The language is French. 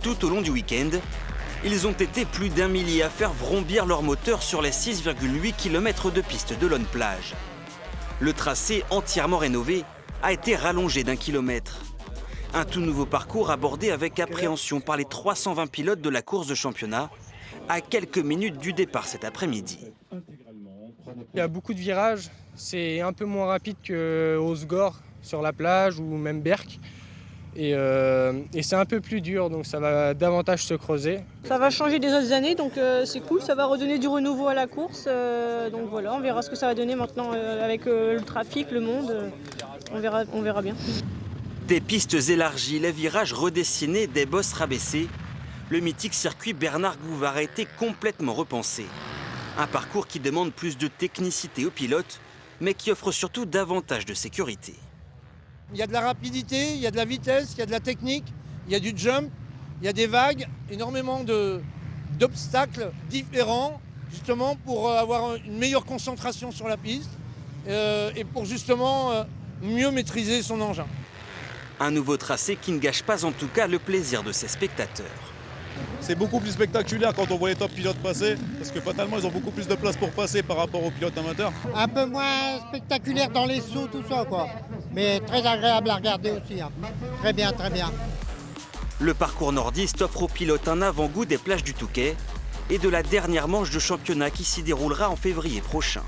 tout au long du week-end. Ils ont été plus d'1 millier à faire vrombir leur moteur sur les 6,8 km de piste de Lonne Plage. Le tracé, entièrement rénové, a été rallongé d'1 kilomètre. Un tout nouveau parcours abordé avec appréhension par les 320 pilotes de la course de championnat, à quelques minutes du départ cet après-midi. Il y a beaucoup de virages, c'est un peu moins rapide qu'au Sgor sur la plage ou même Berck. Et c'est un peu plus dur, donc ça va davantage se creuser. Ça va changer des autres années, donc c'est cool, ça va redonner du renouveau à la course. Donc voilà, on verra ce que ça va donner maintenant avec le trafic, le monde, on verra bien. Des pistes élargies, les virages redessinés, des bosses rabaissées, le mythique circuit Bernard Gouvard a été complètement repensé. Un parcours qui demande plus de technicité aux pilotes, mais qui offre surtout davantage de sécurité. Il y a de la rapidité, il y a de la vitesse, il y a de la technique, il y a du jump, il y a des vagues, énormément d'obstacles différents, justement pour avoir une meilleure concentration sur la piste et pour justement mieux maîtriser son engin. Un nouveau tracé qui ne gâche pas en tout cas le plaisir de ses spectateurs. C'est beaucoup plus spectaculaire quand on voit les top pilotes passer, parce que fatalement ils ont beaucoup plus de place pour passer par rapport aux pilotes amateurs. Un peu moins spectaculaire dans les sauts, tout ça quoi. Mais très agréable à regarder aussi. Hein. Très bien, très bien. Le parcours nordiste offre aux pilotes un avant-goût des plages du Touquet et de la dernière manche de championnat qui s'y déroulera en février prochain.